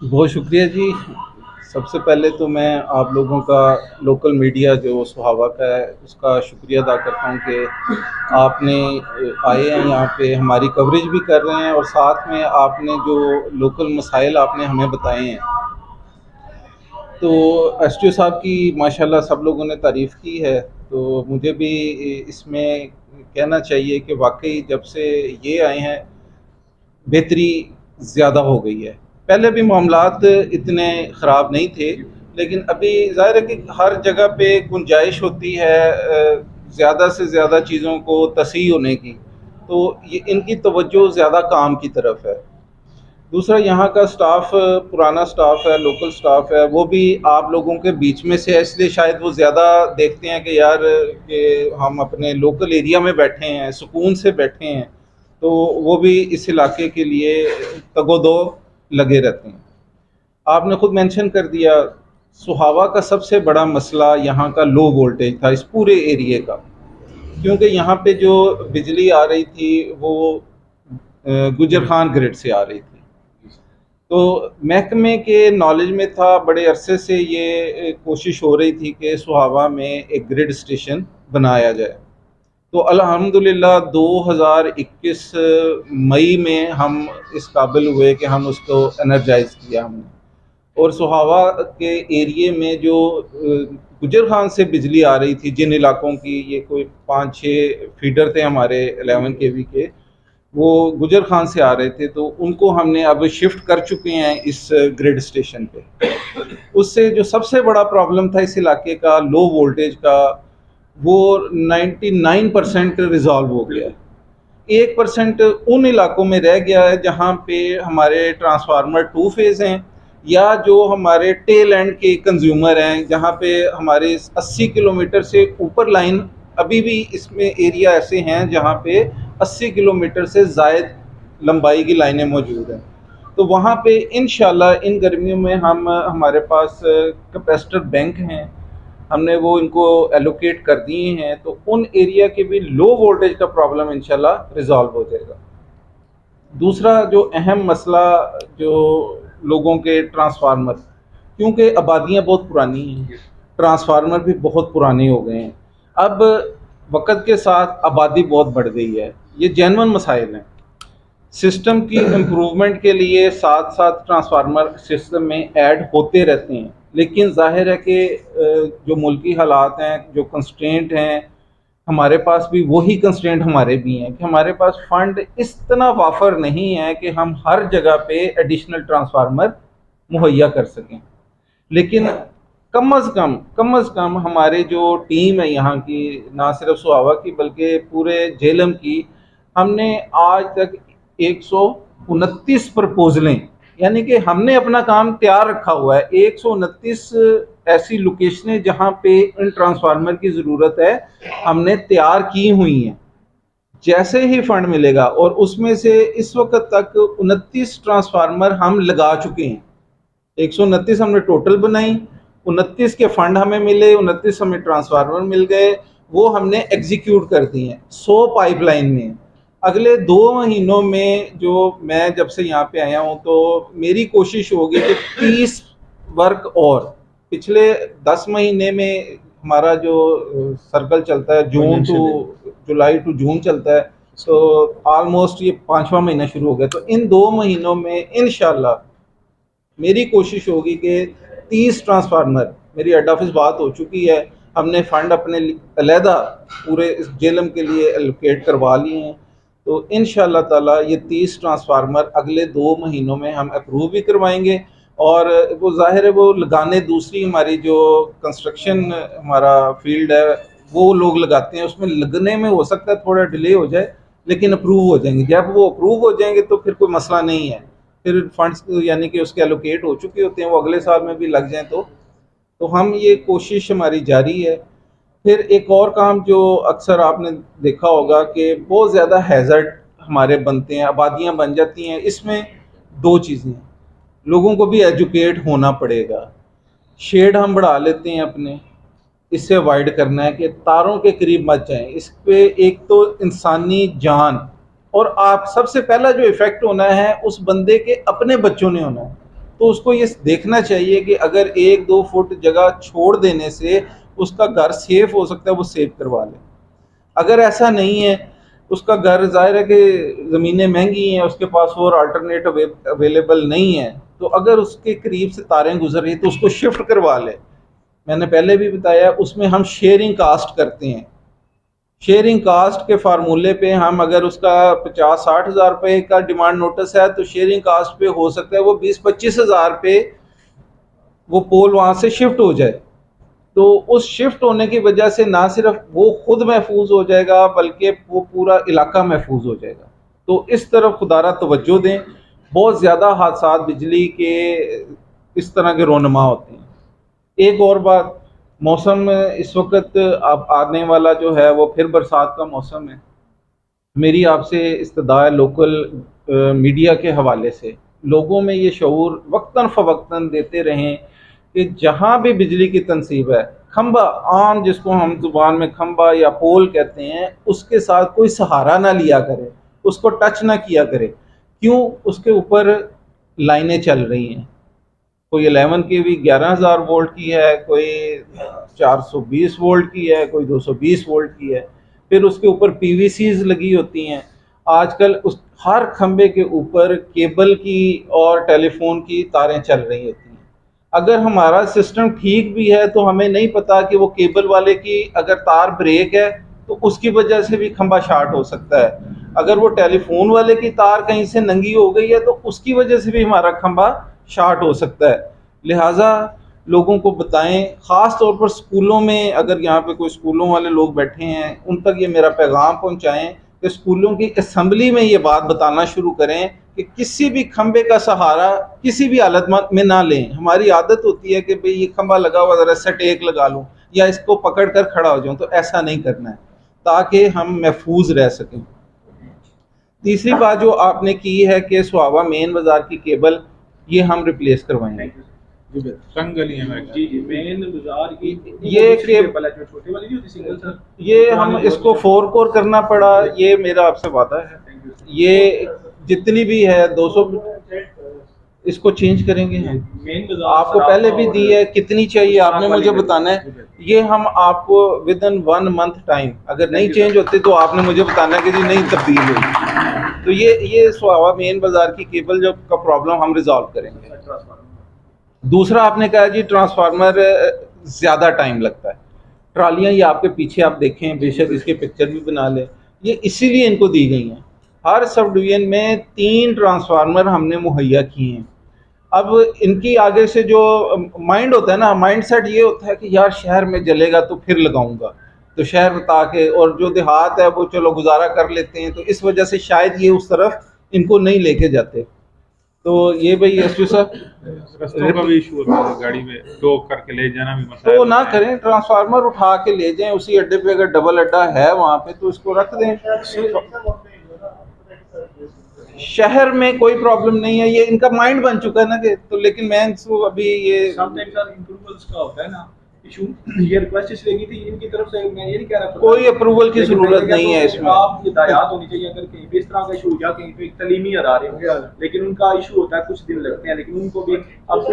बहुत शुक्रिया जी। सबसे पहले तो मैं आप लोगों का लोकल मीडिया जो सुहावा का है उसका शुक्रिया अदा करता हूँ कि आपने आए हैं यहाँ पे हमारी कवरेज भी कर रहे हैं और साथ में आपने जो लोकल मसाइल आपने हमें बताए हैं। तो एसटीओ साहब की माशाल्लाह सब लोगों ने तारीफ़ की है, तो मुझे भी इसमें कहना चाहिए कि वाक़ई जब से ये आए हैं बेहतरी ज़्यादा हो गई है। पहले भी मामलात इतने ख़राब नहीं थे, लेकिन अभी ज़ाहिर है कि हर जगह पे गुंजाइश होती है ज़्यादा से ज़्यादा चीज़ों को तसीह होने की, तो ये इनकी तवज्जो ज़्यादा काम की तरफ है। दूसरा, यहाँ का स्टाफ पुराना स्टाफ है, लोकल स्टाफ है, वो भी आप लोगों के बीच में से है, इसलिए शायद वो ज़्यादा देखते हैं कि यार कि हम अपने लोकल एरिया में बैठे हैं, सुकून से बैठे हैं, तो वो भी इस इलाके के लिए तगोदो लगे रहते हैं। आपने खुद मेंशन कर दिया, सुहावा का सबसे बड़ा मसला यहाँ का लो वोल्टेज था इस पूरे एरिए का, क्योंकि यहाँ पे जो बिजली आ रही थी वो गुजर खान ग्रिड से आ रही थी। तो महकमे के नॉलेज में था, बड़े अरसे से ये कोशिश हो रही थी कि सुहावा में एक ग्रिड स्टेशन बनाया जाए। तो अल्हम्दुलिल्लाह 2021 मई में हम इस काबिल हुए कि हम उसको एनर्जाइज़ किया हमने। और सुहावा के एरिए में जो गुजर खान से बिजली आ रही थी, जिन इलाकों की, ये कोई 5-6 फीडर थे हमारे 11 केवी के, वो गुजर खान से आ रहे थे, तो उनको हमने अब शिफ्ट कर चुके हैं इस ग्रिड स्टेशन पे। उससे जो सबसे बड़ा प्रॉब्लम था इस इलाके का लो वोल्टेज का, वो 99% रिजॉल्व हो गया है। 1% उन इलाकों में रह गया है जहाँ पे हमारे ट्रांसफार्मर टू फेज़ हैं, या जो हमारे टेल एंड के कंज्यूमर हैं, जहाँ पे हमारे 80 किलोमीटर से ऊपर लाइन, अभी भी इसमें एरिया ऐसे हैं जहाँ पे 80 किलोमीटर से ज़ायद लंबाई की लाइनें मौजूद हैं। तो वहाँ पे इंशाल्लाह इन गर्मियों में हम हमारे पास कैपेसिटर बैंक हैं, हमने वो इनको एलोकेट कर दिए हैं, तो उन एरिया के भी लो वोल्टेज का प्रॉब्लम इंशाल्लाह रिजॉल्व हो जाएगा। दूसरा जो अहम मसला, जो लोगों के ट्रांसफार्मर, क्योंकि आबादियाँ बहुत पुरानी हैं, ट्रांसफार्मर भी बहुत पुराने हो गए हैं। अब वक़्त के साथ आबादी बहुत बढ़ गई है, ये जेन्युइन मसाइल हैं। सिस्टम की इम्प्रूवमेंट के लिए साथ साथ ट्रांसफार्मर सिस्टम में ऐड होते रहते हैं, लेकिन जाहिर है कि जो मुल्की हालात हैं, जो कंस्ट्रेंट हैं, हमारे पास भी वही कंस्ट्रेंट हमारे भी हैं कि हमारे पास फंड इतना वाफर नहीं है कि हम हर जगह पे एडिशनल ट्रांसफार्मर मुहैया कर सकें। लेकिन कम अज़ कम हमारे जो टीम है यहाँ की, ना सिर्फ सुहावा की बल्कि पूरे झेलम की, हमने आज तक 129 प्रपोजलें, यानी कि हमने अपना काम तैयार रखा हुआ है। 129 ऐसी लोकेशनें जहाँ पे इन ट्रांसफार्मर की ज़रूरत है, हमने तैयार की हुई हैं। जैसे ही फंड मिलेगा, और उसमें से इस वक्त तक 29 ट्रांसफार्मर हम लगा चुके हैं। 129 हमने टोटल बनाई, 29 के फंड हमें मिले, 29 हमें ट्रांसफार्मर मिल गए, वो हमने एग्जीक्यूट कर दिए हैं। 100 पाइपलाइन में। अगले 2 महीनों में, जो मैं जब से यहाँ पे आया हूँ, तो मेरी कोशिश होगी कि 30 वर्क, और पिछले 10 महीने में हमारा जो सर्कल चलता है, जून टू जुलाई टू जून चलता है, तो ऑलमोस्ट ये 5वां महीना शुरू हो गया। तो इन 2 महीनों में इंशाल्लाह मेरी कोशिश होगी कि 30 ट्रांसफार्मर, मेरी हेड ऑफिस बात हो चुकी है, हमने फ़ंड अपने अलहदा पूरे इस जेलम के लिए एलोकेट करवा लिए हैं। तो इंशाल्लाह ताला ये 30 ट्रांसफार्मर अगले 2 महीनों में हम अप्रूव भी करवाएंगे। और वो ज़ाहिर है वो लगाने, दूसरी हमारी जो कंस्ट्रक्शन हमारा फील्ड है, वो लोग लगाते हैं, उसमें लगने में हो सकता है थोड़ा डिले हो जाए, लेकिन अप्रूव हो जाएंगे। जब वो अप्रूव हो जाएंगे तो फिर कोई मसला नहीं है, फिर फंड्स यानी कि उसके एलोकेट हो चुके होते हैं, वो अगले साल में भी लग जाएं। तो हम ये कोशिश हमारी जारी है। फिर एक और काम जो अक्सर आपने देखा होगा कि बहुत ज़्यादा हैज़र्ड हमारे बनते हैं, आबादियाँ बन जाती हैं, इसमें दो चीज़ें हैं, लोगों को भी एजुकेट होना पड़ेगा। शेड हम बढ़ा लेते हैं अपने, इससे अवॉइड करना है कि तारों के करीब मत जाएं। इस पे एक तो इंसानी जान, और आप सबसे पहला जो इफ़ेक्ट होना है उस बंदे के अपने बच्चों ने होना है। तो उसको ये देखना चाहिए कि अगर 1-2 फुट जगह छोड़ देने से उसका घर सेफ हो सकता है, वो सेफ करवा ले। अगर ऐसा नहीं है, उसका घर ज़ाहिर है कि ज़मीनें महंगी हैं, उसके पास और अल्टरनेट अवेलेबल नहीं है, तो अगर उसके करीब से तारें गुजर रही तो उसको शिफ्ट करवा ले। मैंने पहले भी बताया, उसमें हम शेयरिंग कास्ट करते हैं। शेयरिंग कास्ट के फार्मूले पे हम अगर उसका 50-60 हज़ार रुपये का डिमांड नोटिस है तो शेयरिंग कास्ट पे हो सकता है वो 20-25 हज़ार पे वो पोल वहाँ से शिफ्ट हो जाए। तो उस शिफ्ट होने की वजह से ना सिर्फ वो खुद महफूज हो जाएगा बल्कि वो पूरा इलाका महफूज हो जाएगा। तो इस तरफ खुदारा तवज्जो दें। बहुत ज़्यादा हादसात बिजली के इस तरह के रोनमा होते हैं। एक और बात, मौसम इस वक्त अब आने वाला जो है वो फिर बरसात का मौसम है। मेरी आपसे इस्तदा है लोकल मीडिया के हवाले से लोगों में ये शऊर वक्तन फ़वक्तन देते रहें कि जहाँ भी बिजली की तनसीब है, खंबा आम जिसको हम ज़ुबान में खंबा या पोल कहते हैं, उसके साथ कोई सहारा ना लिया करे, उसको टच ना किया करे। क्यों? उसके ऊपर लाइनें चल रही हैं, कोई 11 केवी 11,000 वोल्ट की है, कोई 420 वोल्ट की है, कोई 220 वोल्ट की है, फिर उसके ऊपर पीवीसीज लगी होती हैं। आजकल उस हर खंबे के ऊपर केबल की और टेलीफोन की तारें चल रही होती हैं। अगर हमारा सिस्टम ठीक भी है तो हमें नहीं पता कि वो केबल वाले की अगर तार ब्रेक है तो उसकी वजह से भी खंबा शार्ट हो सकता है। अगर वो टेलीफोन वाले की तार कहीं से नंगी हो गई है तो उसकी वजह से भी हमारा खंबा शार्ट हो सकता है। लिहाजा लोगों को बताएं, ख़ास तौर पर स्कूलों में, अगर यहाँ पे कोई स्कूलों वाले लोग बैठे हैं उन तक ये मेरा पैगाम पहुँचाएं कि स्कूलों की असम्बली में ये बात बताना शुरू करें कि किसी भी खंबे का सहारा किसी भी हालत में ना लें। हमारी आदत होती है कि भाई ये खंबा लगा हुआ, ज़रा सा टेक लगा लूँ या इसको पकड़ कर खड़ा हो जाऊँ, तो ऐसा नहीं करना है ताकि हम महफूज रह सकें। तीसरी बात जो आपने की है कि सुहावा मेन बाज़ार की केबल ये हम रिप्लेस करवाएंगे। मेन बाजार की ये केबल जो छोटे वाली जो सिंगल सर, ये हम इसको 4 कोर करना पड़ा, ये मेरा आपसे वादा है। ये जितनी भी है 200 इसको चेंज करेंगे हम। मेन बाजार आपको पहले भी दी है, कितनी चाहिए आपने मुझे बताना है। ये हम आपको विद इन 1 मंथ टाइम, अगर नहीं चेंज होते तो आपने मुझे बताना है कि जी नहीं तब्दील हुई। तो ये सुहावा मेन बाजार की केबल जो का प्रॉब्लम हम रिजॉल्व करेंगे। दूसरा आपने कहा जी ट्रांसफार्मर ज़्यादा टाइम लगता है। ट्रालियाँ ये आपके पीछे आप देखें, बेशक इसके पिक्चर भी बना लें, ये इसीलिए इनको दी गई हैं। हर सब डिवीज़न में 3 ट्रांसफार्मर हमने मुहैया किए हैं। अब इनकी आगे से जो माइंड होता है ना, माइंड सेट ये होता है कि यार शहर में जलेगा तो फिर लगाऊंगा, तो शहर बता के, और जो देहात है वो चलो गुजारा कर लेते हैं, तो इस वजह से शायद ये उस तरफ इनको नहीं लेके जाते। तो ये भाई एसपी साहब रस्तों का भी इशू होता है, गाड़ी में टो करके ले जाना भी मसला तो ना करें, ट्रांसफार्मर उठा के ले जाएं उसी अड्डे पे, अगर डबल अड्डा है वहाँ पे तो इसको रख दें। शहर में कोई प्रॉब्लम नहीं है, ये इनका माइंड बन चुका है ना कि, तो लेकिन मैं इसको अभी ये समटाइम्स सर इंप्रूवल्स का होता है ना इशू, ये रिक्वेस्ट इसलिए की थी इनकी तरफ से। मैं ये नहीं कह रहा कोई अप्रूवल की जरूरत नहीं है इसमें। आप हिदायत होनी चाहिए, अगर कहीं पे इस तरह का इशू हो गया, कहीं पे तलीमी अदारे हो, लेकिन उनका इशू होता है, कुछ दिन लगते हैं, लेकिन उनको भी अब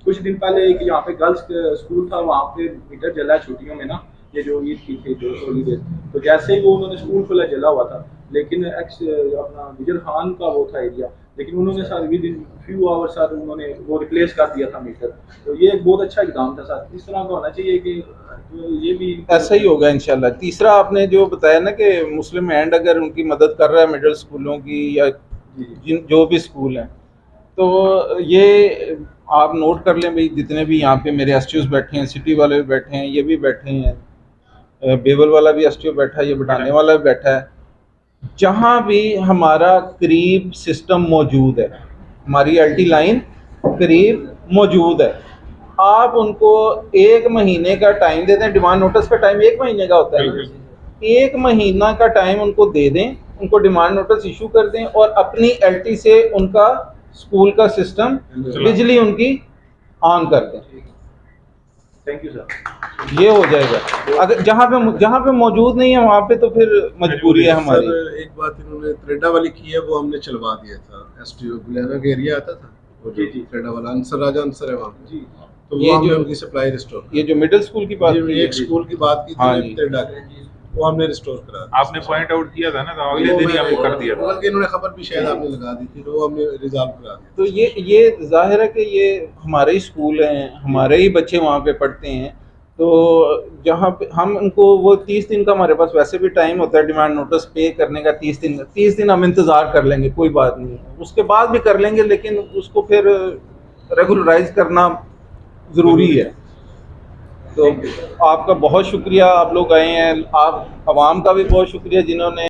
कुछ दिन पहले एक यहाँ पे गर्ल्स स्कूल था, वहाँ पे मीटर जला है छुट्टियों में ना, ये जो ईद की थी जो हॉलीडेज, तो जैसे ही वो उन्होंने स्कूल खुला जला हुआ था, लेकिन अपना गुजर खान का वो था एरिया, लेकिन उन्होंने sir with in few hours sir उन्होंने वो रिप्लेस कर दिया था मीटर। तो ये एक बहुत अच्छा इकदाम था सर, इस तरह का होना चाहिए कि ये भी ऐसा ही होगा इंशाल्लाह। तीसरा आपने जो बताया ना कि मुस्लिम हैंड अगर उनकी मदद कर रहा है मिडिल स्कूलों की या जो भी स्कूल हैं, तो ये आप नोट कर लें भाई, जितने भी यहाँ पे मेरे एसटीओस बैठे हैं, सिटी वाले भी बैठे हैं, ये भी बैठे हैं, बेवल वाला भी एसटीओ बैठा है, ये बढ़ाने वाला भी बैठा है, जहाँ भी हमारा करीब सिस्टम मौजूद है, हमारी एलटी लाइन करीब मौजूद है, आप उनको 1 महीने का टाइम दे दें। डिमांड नोटिस का टाइम 1 महीने का होता है, 1 महीना का टाइम उनको दे दें, उनको डिमांड नोटिस इशू कर दें और अपनी एलटी से उनका स्कूल का सिस्टम बिजली उनकी ऑन कर दें। Thank you sir. ये हो जाएगा। अगर जहाँ पे मौजूद नहीं है वहाँ पे तो फिर मजबूरी है हमारी। सर एक बात इन्होंने त्रेडा वाली की है, वो हमने चलवा दिया था, एसटीओ बुलाना का एरिया आता था, वो जी, जो जी। फ्रेडा वाला अंसर राजा अंसर है वहाँ पे, जी तो ये वो हमने जो- उनकी सप्लाई रिस्टोर ये जो मिडिल स्कूल की बात की एक स्कूल की बात की हाँ थी जी। फ्रेडा की, वो हमने रिस्टोर करा दी। आपने पॉइंट आउट किया था ना, तो अगले दिन ही हमने कर दिया था। बल्कि इन्होंने खबर भी शायद आपने लगा दी थी, तो वो हमने रिजॉल्व करा दी। तो ये जाहिर है कि ये हमारे ही स्कूल हैं, हमारे ही बच्चे वहाँ पे पढ़ते हैं, तो जहाँ पे हम उनको वो 30 दिन का हमारे पास वैसे भी टाइम होता है डिमांड नोटिस पे करने का, 30 दिन हम इंतज़ार कर लेंगे, कोई बात नहीं है, उसके बाद भी कर लेंगे, लेकिन उसको फिर रेगुलराइज करना ज़रूरी है। तो आपका बहुत शुक्रिया, आप लोग आए हैं, आप आवाम का भी बहुत शुक्रिया जिन्होंने